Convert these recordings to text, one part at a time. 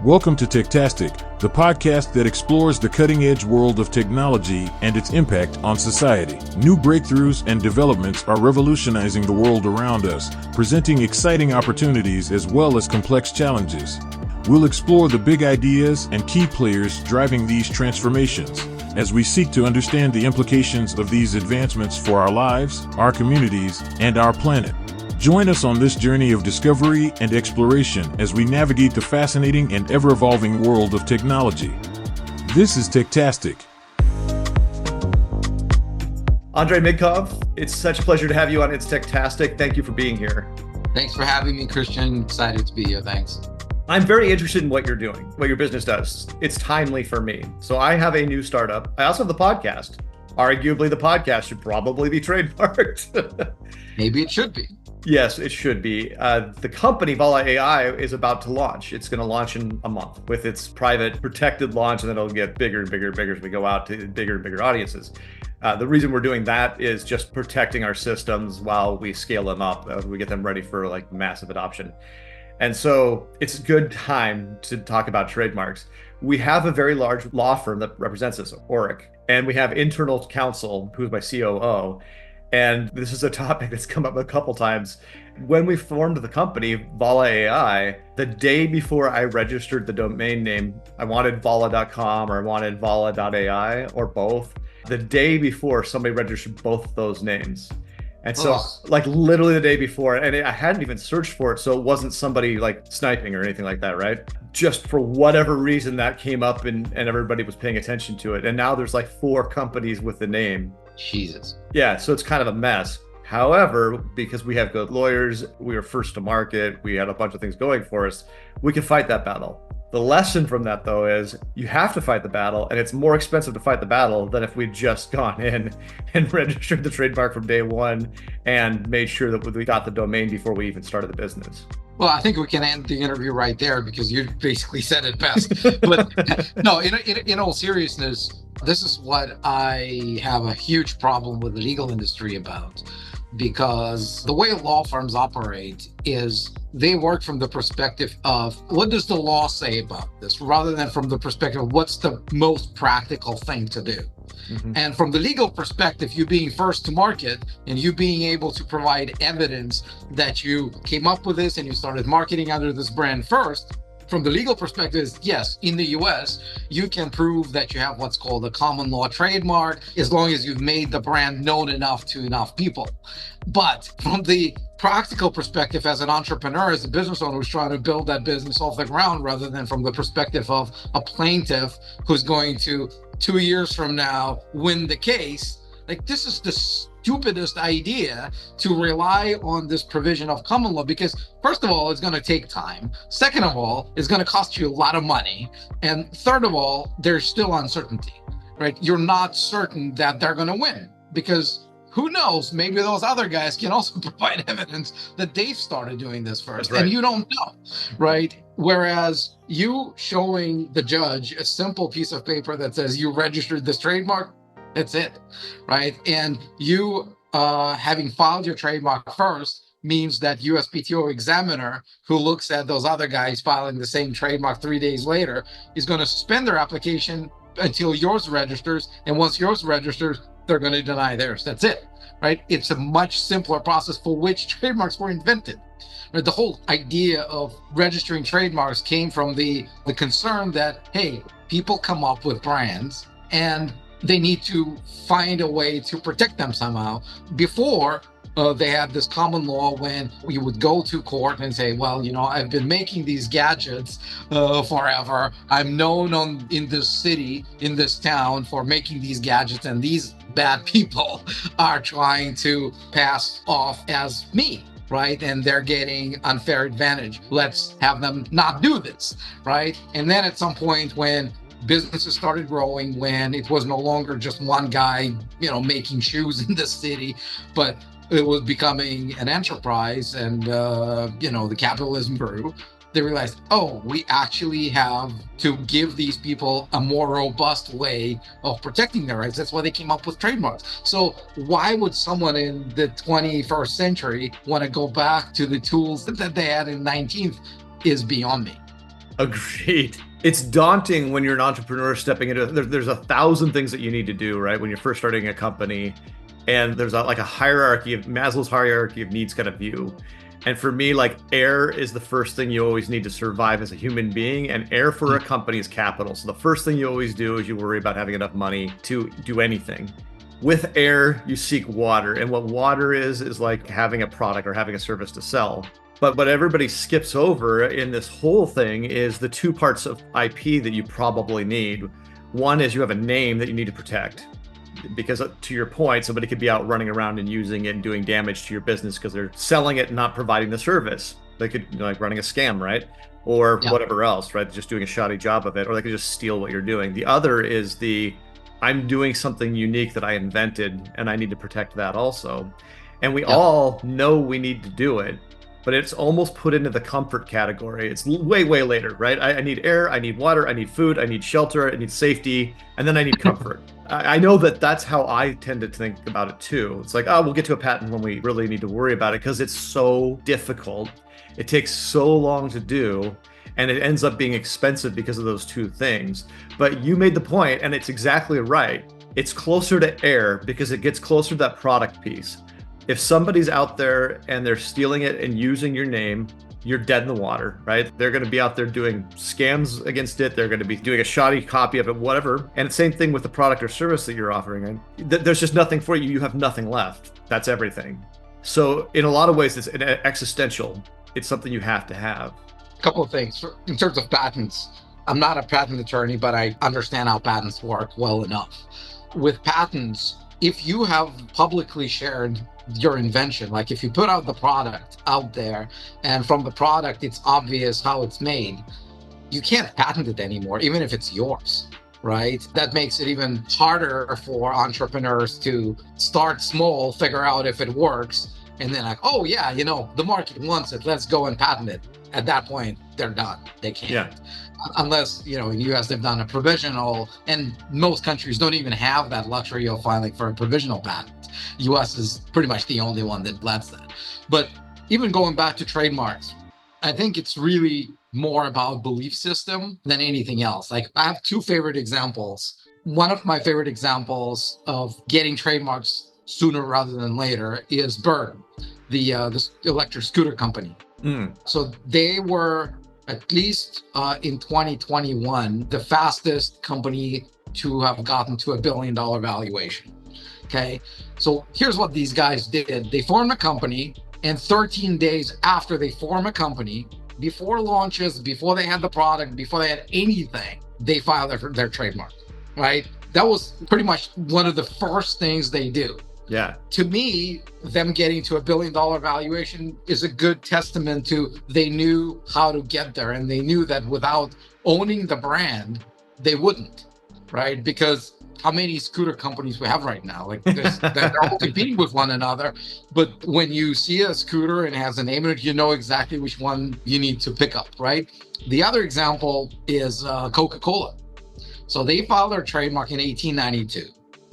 Welcome to Techtastic, the podcast that explores the cutting-edge world of technology and its impact on society. New breakthroughs and developments are revolutionizing the world around us, presenting exciting opportunities as well as complex challenges. We'll explore the big ideas and key players driving these transformations, as we seek to understand the implications of these advancements for our lives, our communities, and our planet. Join us on this journey of discovery and exploration as we navigate the fascinating and ever-evolving world of technology. This is Techtastic. Andrei Mincov, it's such a pleasure to have you on It's Techtastic. Thank you for being here. Thanks for having me, Christian. Excited to be here. Thanks. I'm very interested in what you're doing, what your business does. It's timely for me. So I have a new startup. I also have the podcast. Arguably, the podcast should probably be trademarked. Maybe it should be. Yes, it should be. The company, Vala AI, is about to launch. It's going to launch in a month with its private protected launch, and then it'll get bigger and bigger and bigger as we go out to bigger and bigger audiences. The reason we're doing that is just protecting our systems while we scale them up, as we get them ready for like massive adoption. And so it's a good time to talk about trademarks. We have a very large law firm that represents us, Oric, and we have internal counsel, who's my COO. And this is a topic that's come up a couple times. When we formed the company, Vala AI, the day before I registered the domain name, I wanted vala.com or I wanted vala.ai or both. The day before, somebody registered both those names. And so like literally the day before, and I hadn't even searched for it, so it wasn't somebody like sniping or anything like that, right? Just for whatever reason that came up and everybody was paying attention to it. And now there's like 4 companies with the name. Jesus. Yeah, so it's kind of a mess. However, because we have good lawyers, we were first to market, we had a bunch of things going for us, we can fight that battle. The lesson from that, though, is you have to fight the battle, and it's more expensive to fight the battle than if we'd just gone in and registered the trademark from day one and made sure that we got the domain before we even started the business. Well, I think we can end the interview right there because you basically said it best. But no, in all seriousness, this is what I have a huge problem with the legal industry about, because the way law firms operate is they work from the perspective of what does the law say about this, rather than from the perspective of what's the most practical thing to do. Mm-hmm. And from the legal perspective, you being first to market and you being able to provide evidence that you came up with this and you started marketing under this brand first, from the legal perspective is, yes, in the US, you can prove that you have what's called a common law trademark as long as you've made the brand known enough to enough people. But from the practical perspective, as an entrepreneur, as a business owner who's trying to build that business off the ground, rather than from the perspective of a plaintiff who's going to 2 years from now win the case, like this is the stupidest idea to rely on this provision of common law, because first of all, it's going to take time. Second of all, it's going to cost you a lot of money. And third of all, there's still uncertainty, right? You're not certain that they're going to win, because who knows, maybe those other guys can also provide evidence that they've started doing this first, right? And you don't know, right? Whereas you showing the judge a simple piece of paper that says you registered this trademark, that's it, right? And you having filed your trademark first means that USPTO examiner, who looks at those other guys filing the same trademark 3 days later, is going to suspend their application until yours registers. And once yours registers, they're going to deny theirs. That's it, right? It's a much simpler process for which trademarks were invented. Right? The whole idea of registering trademarks came from the concern that, hey, people come up with brands and they need to find a way to protect them somehow. Before, they had this common law when you would go to court and say, well, you know, I've been making these gadgets forever. I'm known in this city, in this town for making these gadgets, and these bad people are trying to pass off as me, right? And they're getting unfair advantage. Let's have them not do this, right? And then at some point when businesses started growing, when it was no longer just one guy, you know, making shoes in the city, but it was becoming an enterprise, and you know, the capitalism grew, they realized, oh, we actually have to give these people a more robust way of protecting their rights. That's why they came up with trademarks. So why would someone in the 21st century want to go back to the tools that they had in 19th is beyond me. Agreed. It's daunting when you're an entrepreneur stepping into it. There's 1,000 things that you need to do, right? When you're first starting a company, and there's like a hierarchy of Maslow's hierarchy of needs kind of view. And for me, like air is the first thing you always need to survive as a human being, and air for a company is capital. So the first thing you always do is you worry about having enough money to do anything. With air, you seek water, and what water is like having a product or having a service to sell. But what everybody skips over in this whole thing is the two parts of IP that you probably need. One is you have a name that you need to protect, because to your point, somebody could be out running around and using it and doing damage to your business because they're selling it and not providing the service. They could, like running a scam, right? Or whatever else, right? Just doing a shoddy job of it, or they could just steal what you're doing. The other is I'm doing something unique that I invented and I need to protect that also. And we all know we need to do it, but it's almost put into the comfort category. It's way, way later, right? I need air, I need water, I need food, I need shelter, I need safety, and then I need comfort. I know that that's how I tend to think about it too. It's like, oh, we'll get to a patent when we really need to worry about it because it's so difficult. It takes so long to do, and it ends up being expensive because of those two things. But you made the point, and it's exactly right. It's closer to air because it gets closer to that product piece. If somebody's out there and they're stealing it and using your name, you're dead in the water, right? They're going to be out there doing scams against it. They're going to be doing a shoddy copy of it, whatever. And same thing with the product or service that you're offering. There's just nothing for you. You have nothing left. That's everything. So in a lot of ways, it's existential. It's something you have to have. A couple of things. In terms of patents, I'm not a patent attorney, but I understand how patents work well enough. With patents, if you have publicly shared your invention, like if you put out the product out there and from the product it's obvious how it's made, you can't patent it anymore, even if it's yours, right? That makes it even harder for entrepreneurs to start small, figure out if it works, and then like, oh yeah, the market wants it, let's go and patent it. At that point, they're done. They can't. Unless, in the US, they've done a provisional, and most countries don't even have that luxury of filing for a provisional patent. US is pretty much the only one that lets that. But even going back to trademarks, I think it's really more about belief system than anything else. Like, I have two favorite examples. One of my favorite examples of getting trademarks sooner rather than later is Bird, the electric scooter company. So they were, at least in 2021, the fastest company to have gotten to $1 billion valuation. Okay, so here's what these guys did. They formed a company, and 13 days after they form a company, before launches, before they had the product, before they had anything, they filed their trademark, right? That was pretty much one of the first things they do. Yeah. To me, them getting to $1 billion valuation is a good testament to they knew how to get there, and they knew that without owning the brand, they wouldn't, right? Because how many scooter companies we have right now? Like they're all competing with one another. But when you see a scooter and it has a name in it, you know exactly which one you need to pick up, right? The other example is Coca-Cola. So they filed their trademark in 1892,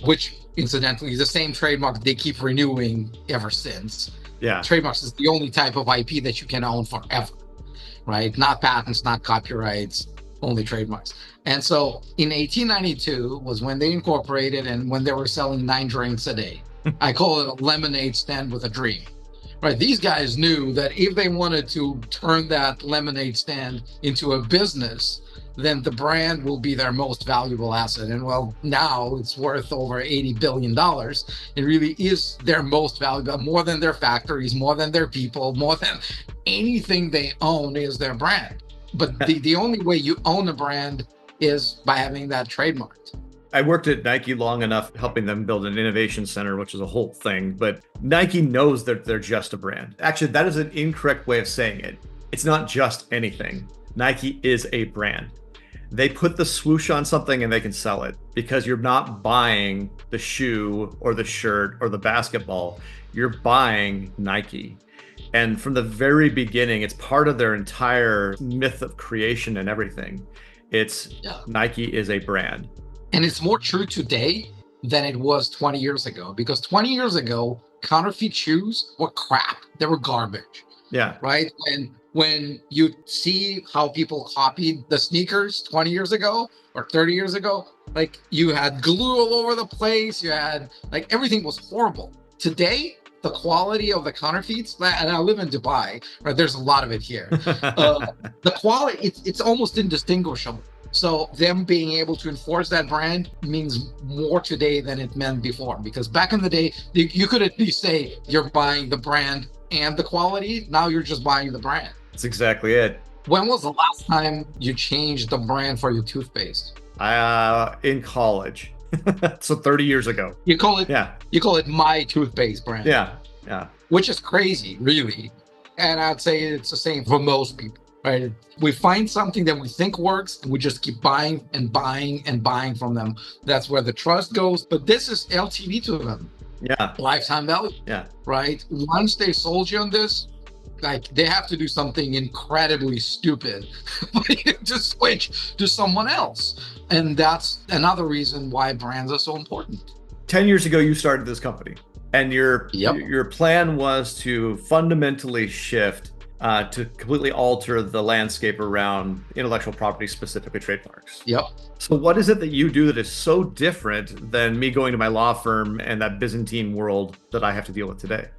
which incidentally is the same trademark they keep renewing ever since. Yeah. Trademarks is the only type of IP that you can own forever, right? Not patents, not copyrights, only trademarks. And so in 1892 was when they incorporated and when they were selling 9 drinks a day. I call it a lemonade stand with a dream, right? These guys knew that if they wanted to turn that lemonade stand into a business, then the brand will be their most valuable asset. And well, now it's worth over $80 billion. It really is their most valuable, more than their factories, more than their people, more than anything they own is their brand. But the only way you own a brand is by having that trademarked. I worked at Nike long enough helping them build an innovation center, which is a whole thing. But Nike knows that they're just a brand. Actually, that is an incorrect way of saying it. It's not just anything. Nike is a brand. They put the swoosh on something and they can sell it because you're not buying the shoe or the shirt or the basketball. You're buying Nike. And from the very beginning, it's part of their entire myth of creation and everything. Nike is a brand. And it's more true today than it was 20 years ago, because 20 years ago, counterfeit shoes were crap. They were garbage. Yeah. Right? And when you see how people copied the sneakers 20 years ago or 30 years ago, like you had glue all over the place, you had like everything was horrible. Today, the quality of the counterfeits, and I live in Dubai, right? There's a lot of it here. The quality, it's almost indistinguishable. So them being able to enforce that brand means more today than it meant before. Because back in the day, you could at least say you're buying the brand and the quality. Now you're just buying the brand. That's exactly it. When was the last time you changed the brand for your toothpaste? In college. So 30 years ago. You call it Yeah. You call it my toothpaste brand. Yeah. Yeah. Which is crazy, really. And I'd say it's the same for most people, right? We find something that we think works and we just keep buying and buying and buying from them. That's where the trust goes. But this is LTV to them. Yeah. Lifetime value. Yeah. Right? Once they sold you on this, like they have to do something incredibly stupid to switch to someone else. And that's another reason why brands are so important. 10 years ago, you started this company, and your Yep. plan was to fundamentally shift to completely alter the landscape around intellectual property, specifically trademarks. Yep. So what is it that you do that is so different than me going to my law firm and that Byzantine world that I have to deal with today?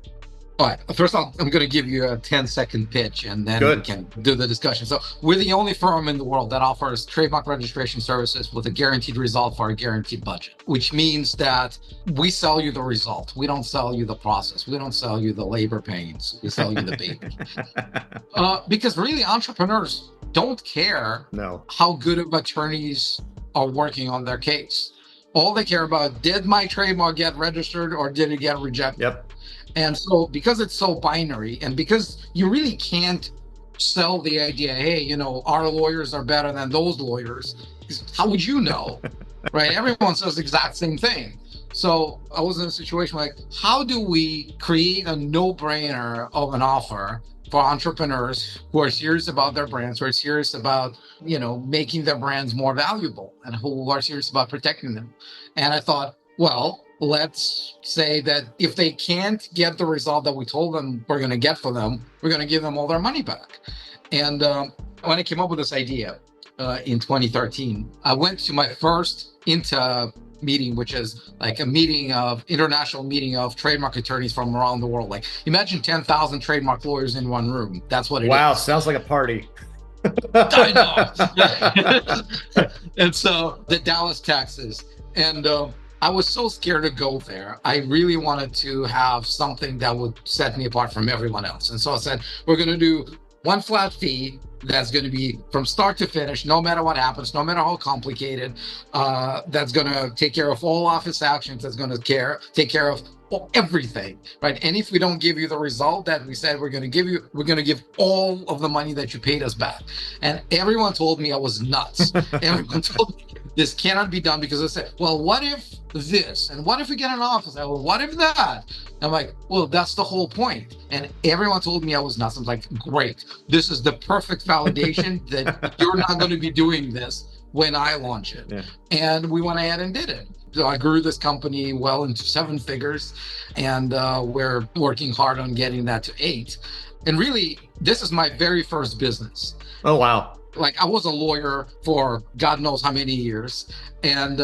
All right. First, I'm going to give you a 10-second pitch, and then Good. we can do the discussion. So we're the only firm in the world that offers trademark registration services with a guaranteed result for a guaranteed budget, which means that we sell you the result. We don't sell you the process. We don't sell you the labor pains. We sell you the baby. Because really, entrepreneurs don't care No. how good of attorneys are working on their case. All they care about, did my trademark get registered or did it get rejected? Yep. And so because it's so binary, and because you really can't sell the idea, hey, you know, our lawyers are better than those lawyers, how would you know? Right? Everyone says the exact same thing. So I was in a situation like, how do we create a no-brainer of an offer for entrepreneurs who are serious about their brands, who are serious about, you know, making their brands more valuable, and who are serious about protecting them? And I thought, well, let's say that if they can't get the result that we told them we're going to get for them, we're going to give them all their money back. And when I came up with this idea in 2013, I went to my first INTA meeting, which is like a international meeting of trademark attorneys from around the world. Like imagine 10,000 trademark lawyers in one room. That's what it is. Wow, sounds like a party. I know. And so the Dallas, Texas. And I was so scared to go there. I really wanted to have something that would set me apart from everyone else. And so I said, we're going to do one flat fee that's going to be from start to finish, no matter what happens, no matter how complicated, that's going to take care of all office actions, that's going to take care of everything, right? And if we don't give you the result that we said we're going to give you, we're going to give all of the money that you paid us back. And everyone told me I was nuts. Everyone told me this cannot be done, because I said, well, what if this? And what if we get an office? I well, what if that? I'm like, well, that's the whole point. And everyone told me I was nuts. I'm like, great. This is the perfect validation that you're not going to be doing this when I launch it. Yeah. And we went ahead and did it. So I grew this company well into 7 figures, and we're working hard on getting that to 8. And really, this is my very first business. Oh, wow. Like I was a lawyer for God knows how many years. And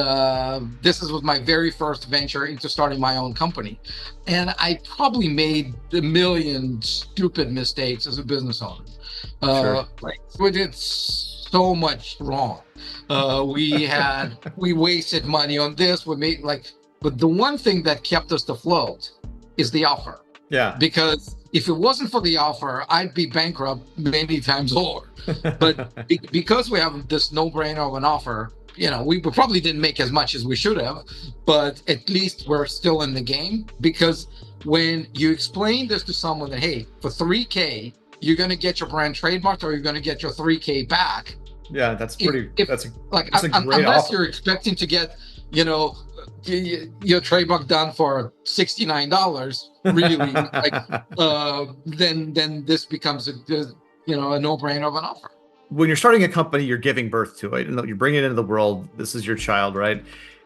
this was my very first venture into starting my own company. And I probably made a million stupid mistakes as a business owner. Sure. Like we did so much wrong. We wasted money on this. But the one thing that kept us afloat is the offer. Yeah. Because if it wasn't for the offer, I'd be bankrupt many times over. But because we have this no-brainer of an offer, you know, we probably didn't make as much as we should have, but at least we're still in the game. Because when you explain this to someone that, hey, for $3K, you're going to get your brand trademarked, or you're going to get your $3K back. Yeah, that's pretty. That's a great unless offer. you're expecting to get, you know, your trademark done for $69, really, then this becomes a no-brainer of an offer. When you're starting a company, you're giving birth to it, and you bring it into the world. This is your child, right?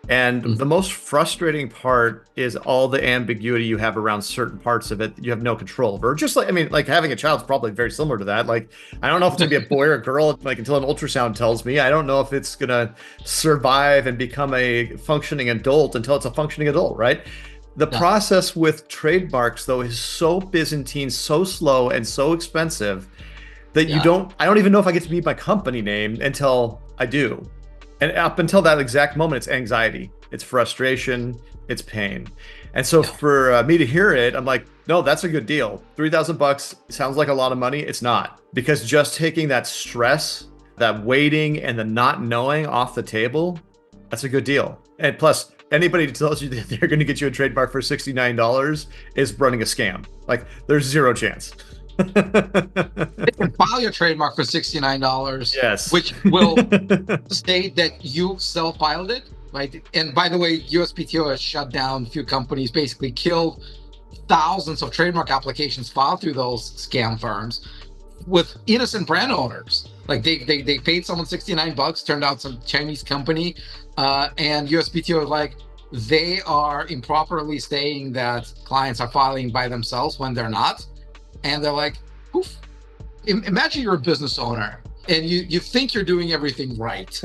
And the most frustrating part is all the ambiguity you have around certain parts of it that you have no control over. Just like, I mean, like having a child is probably very similar to that. Like, I don't know if it's gonna be a boy or a girl, like until an ultrasound tells me. I don't know if it's gonna survive and become a functioning adult until it's a functioning adult, right? The process with trademarks, though, is so Byzantine, so slow, and so expensive that I don't even know if I get to be my company name until I do. And up until that exact moment, it's anxiety, it's frustration, it's pain. And so for me to hear it, I'm like, no, that's a good deal. $3,000 sounds like a lot of money. It's not, because just taking that stress, that waiting, and the not knowing off the table, that's a good deal. And plus, anybody who tells you that they're going to get you a trademark for $69 is running a scam. Like, there's zero chance. You can file your trademark for $69, yes, which will state that you self-filed it, right? And by the way, USPTO has shut down a few companies, basically killed thousands of trademark applications filed through those scam firms with innocent brand owners. Like they paid someone $69, turned out some Chinese company, and USPTO is like, they are improperly saying that clients are filing by themselves when they're not. And they're like, poof. Imagine you're a business owner and you think you're doing everything right.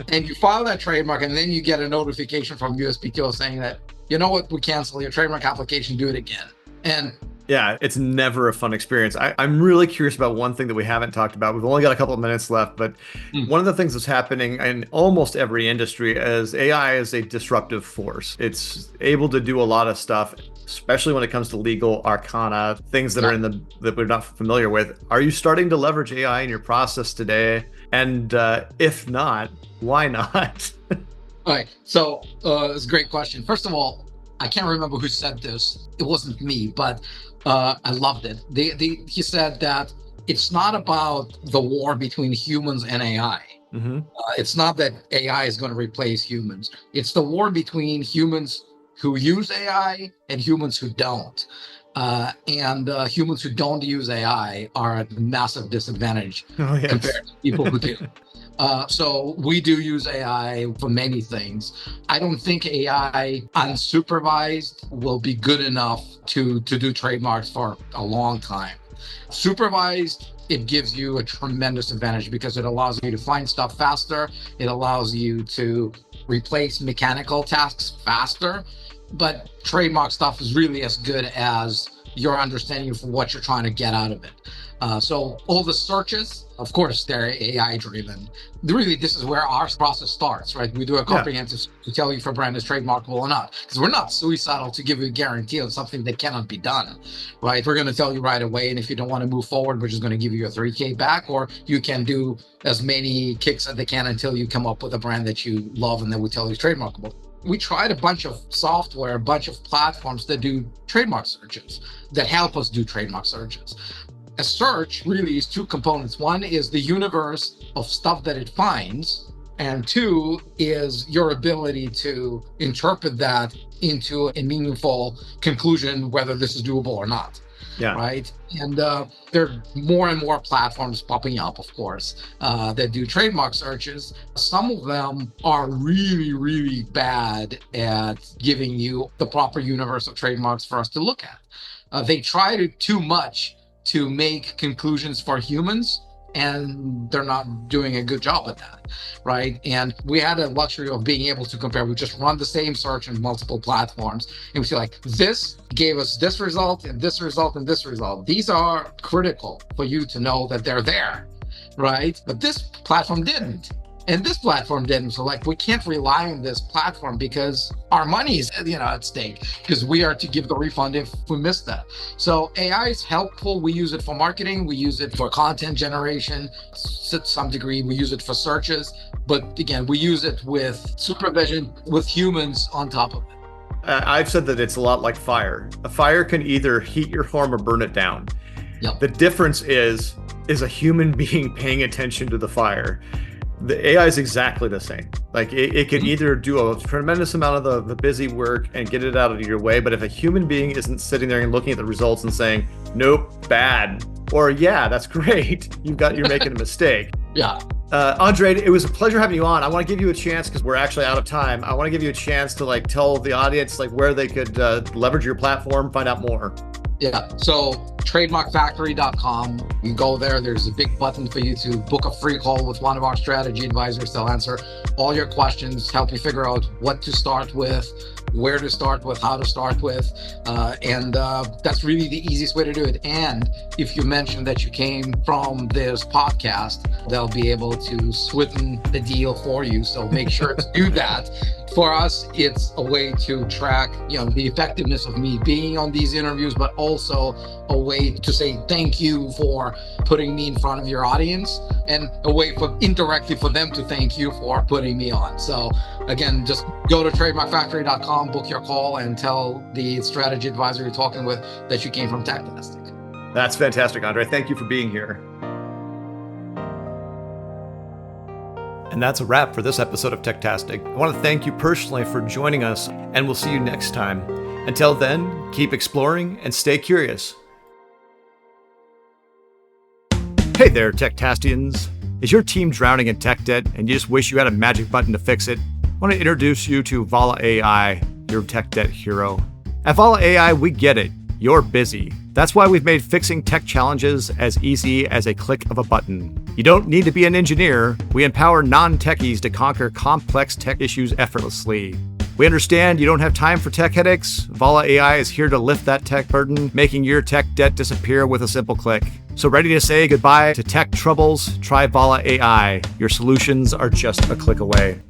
And you file that trademark, and then you get a notification from USPTO saying that, you know what, we cancel your trademark application, do it again. And yeah, it's never a fun experience. I'm really curious about one thing that we haven't talked about. We've only got a couple of minutes left, but one of the things that's happening in almost every industry is AI is a disruptive force. It's able to do a lot of stuff, especially when it comes to legal arcana, things that are that we're not familiar with. Are you starting to leverage AI in your process today? And if not, why not? All right, so it's a great question. First of all, I can't remember who said this. It wasn't me, but I loved it. He said that it's not about the war between humans and AI. It's not that AI is going to replace humans. It's the war between humans who use AI and humans who don't. And humans who don't use AI are at a massive disadvantage compared to people who do. So we do use AI for many things. I don't think AI unsupervised will be good enough to do trademarks for a long time. Supervised, it gives you a tremendous advantage because it allows you to find stuff faster. It allows you to replace mechanical tasks faster. But trademark stuff is really as good as your understanding of what you're trying to get out of it. So all the searches, of course, they're AI driven. Really, this is where our process starts, right? We do a comprehensive to tell you if a brand is trademarkable or not, because we're not suicidal to give you a guarantee on something that cannot be done, right? We're going to tell you right away. And if you don't want to move forward, we're just going to give you your 3K back, or you can do as many kicks as they can until you come up with a brand that you love and that we tell you is trademarkable. We tried a bunch of software, a bunch of platforms that do trademark searches, that help us do trademark searches. A search really is two components. One is the universe of stuff that it finds, and two is your ability to interpret that into a meaningful conclusion, whether this is doable or not. Right. And there are more and more platforms popping up, of course, that do trademark searches. Some of them are really, really bad at giving you the proper universe of trademarks for us to look at. They try to too much to make conclusions for humans, and they're not doing a good job at that, right? And we had a luxury of being able to compare. We just run the same search on multiple platforms, and we see like, this gave us this result and this result and this result. These are critical for you to know that they're there, right? But this platform didn't, and this platform didn't. So like, we can't rely on this platform because our money is, at stake, because we are to give the refund if we miss that. So AI is helpful. We use it for marketing. We use it for content generation to some degree. We use it for searches. But again, we use it with supervision, with humans on top of it. I've said that it's a lot like fire. A fire can either heat your home or burn it down. Yep. The difference is a human being paying attention to the fire. The AI is exactly the same. Like it can either do a tremendous amount of the busy work and get it out of your way, but if a human being isn't sitting there and looking at the results and saying, nope, bad, or yeah, that's great, you're making a mistake. Yeah. Andrei, it was a pleasure having you on. I want to give you a chance, because we're actually out of time. I want to give you a chance to tell the audience where they could leverage your platform, find out more. Yeah, so trademarkfactory.com. You go there, there's a big button for you to book a free call with one of our strategy advisors. They'll answer all your questions, help you figure out what to start with, where to start with, how to start with, and that's really the easiest way to do it. And if you mention that you came from this podcast, they'll be able to sweeten the deal for you. So make sure to do that. For us, it's a way to track, the effectiveness of me being on these interviews, but also a way to say thank you for putting me in front of your audience, and a way for indirectly for them to thank you for putting me on. So again, just go to trademarkfactory.com, book your call, and tell the strategy advisor you're talking with that you came from Techtastic. That's fantastic, Andrei. Thank you for being here. And that's a wrap for this episode of Techtastic. I want to thank you personally for joining us, and we'll see you next time. Until then, keep exploring and stay curious. Hey there, Techtastians. Is your team drowning in tech debt and you just wish you had a magic button to fix it? I want to introduce you to Vala AI, your tech debt hero. At Vala AI, we get it. You're busy. That's why we've made fixing tech challenges as easy as a click of a button. You don't need to be an engineer. We empower non-techies to conquer complex tech issues effortlessly. We understand you don't have time for tech headaches. Vala AI is here to lift that tech burden, making your tech debt disappear with a simple click. So ready to say goodbye to tech troubles? Try Vala AI. Your solutions are just a click away.